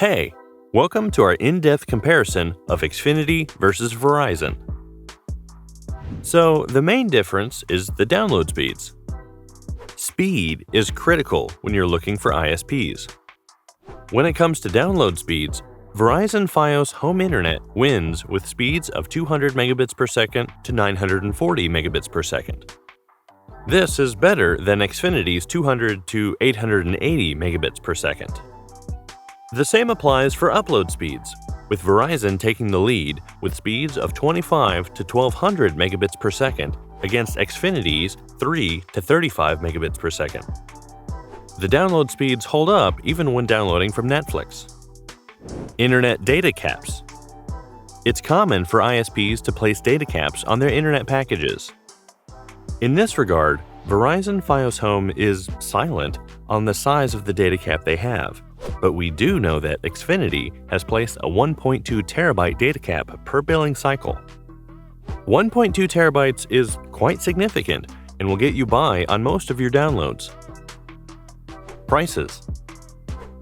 Hey, welcome to our in-depth comparison of Xfinity versus Verizon. So, the main difference is the download speeds. Speed is critical when you're looking for ISPs. When it comes to download speeds, Verizon FIOS home internet wins with speeds of 200 megabits per second to 940 megabits per second. This is better than Xfinity's 200 to 880 megabits per second. The same applies for upload speeds, with Verizon taking the lead with speeds of 25 to 1200 megabits per second against Xfinity's 3 to 35 megabits per second. The download speeds hold up even when downloading from Netflix. Internet data caps. It's common for ISPs to place data caps on their internet packages. In this regard, Verizon FIOS Home is silent on the size of the data cap they have, but we do know that Xfinity has placed a 1.2 terabyte data cap per billing cycle. 1.2 terabytes is quite significant and will get you by on most of your downloads. Prices.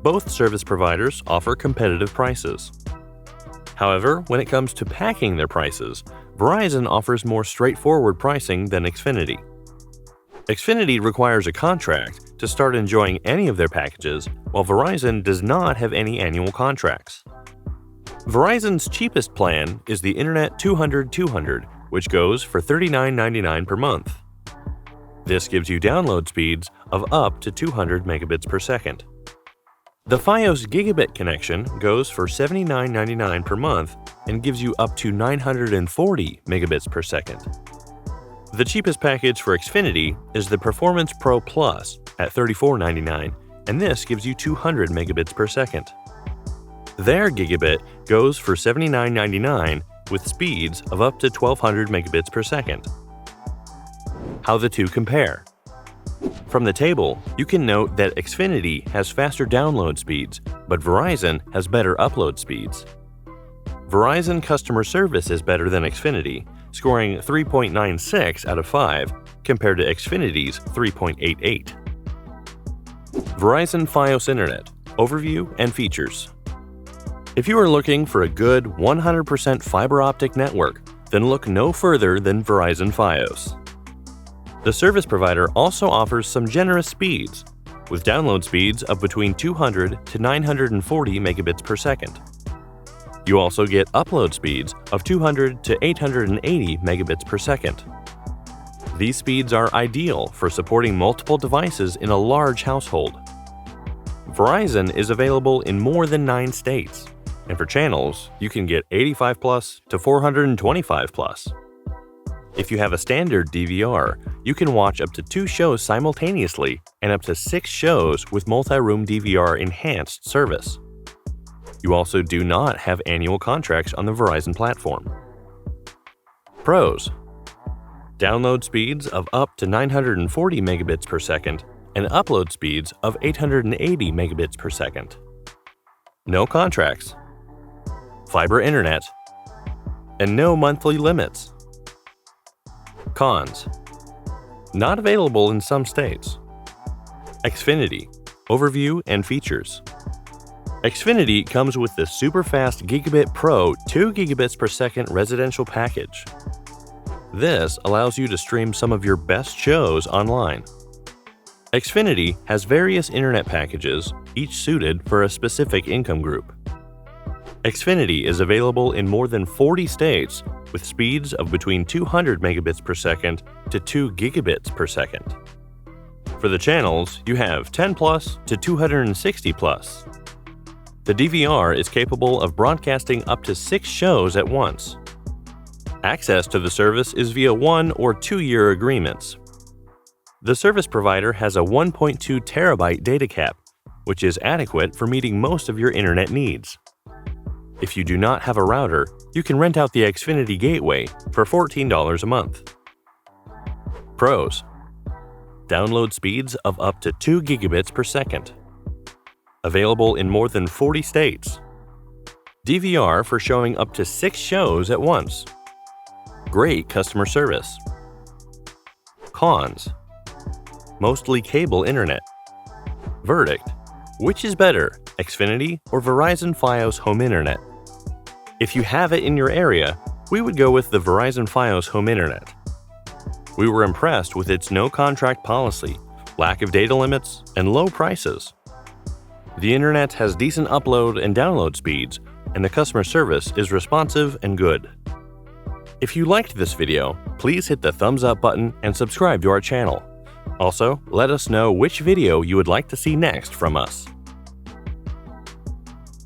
Both service providers offer competitive prices. However, when it comes to packing their prices, Verizon offers more straightforward pricing than Xfinity. Xfinity requires a contract to start enjoying any of their packages, while Verizon does not have any annual contracts. Verizon's cheapest plan is the Internet 200/200, which goes for $39.99 per month. This gives you download speeds of up to 200 megabits per second. The FIOS gigabit connection goes for $79.99 per month and gives you up to 940 megabits per second. The cheapest package for Xfinity is the Performance Pro Plus at $34.99, and this gives you 200 megabits per second. Their gigabit goes for $79.99 with speeds of up to 1200 megabits per second. How the two compare. From the table, you can note that Xfinity has faster download speeds, but Verizon has better upload speeds. Verizon customer service is better than Xfinity, scoring 3.96 out of 5 compared to Xfinity's 3.88. Verizon FIOS Internet Overview and Features. If you are looking for a good 100% fiber optic network, then look no further than Verizon FIOS. The service provider also offers some generous speeds, with download speeds of between 200 to 940 megabits per second. You also get upload speeds of 200 to 880 megabits per second. These speeds are ideal for supporting multiple devices in a large household. Verizon is available in more than 9 states, and for channels, you can get 85 plus to 425 plus. If you have a standard DVR, you can watch up to 2 shows simultaneously and up to 6 shows with multi-room DVR enhanced service. You also do not have annual contracts on the Verizon platform. Pros. Download speeds of up to 940 megabits per second and upload speeds of 880 megabits per second. No contracts. Fiber internet. And no monthly limits. Cons. Not available in some states. Xfinity Overview and Features. Xfinity comes with the Superfast Gigabit Pro 2 gigabits per second residential package. This allows you to stream some of your best shows online. Xfinity has various internet packages, each suited for a specific income group. Xfinity is available in more than 40 states with speeds of between 200 megabits per second to 2 gigabits per second. For the channels, you have 10 plus to 260 plus. The DVR is capable of broadcasting up to 6 shows at once. Access to the service is via 1 or 2-year agreements. The service provider has a 1.2 terabyte data cap, which is adequate for meeting most of your internet needs. If you do not have a router, you can rent out the Xfinity Gateway for $14 a month. Pros. Download speeds of up to 2 gigabits per second. Available in more than 40 states. DVR for showing up to 6 shows at once. Great customer service. Cons. Mostly cable internet. Verdict: which is better, Xfinity, or Verizon FIOS home internet. If you have it in your area, we would go with the Verizon FIOS home internet. We were impressed with its no-contract policy, lack of data limits, and low prices. The internet has decent upload and download speeds, and the customer service is responsive and good. If you liked this video, please hit the thumbs up button and subscribe to our channel. Also, let us know which video you would like to see next from us.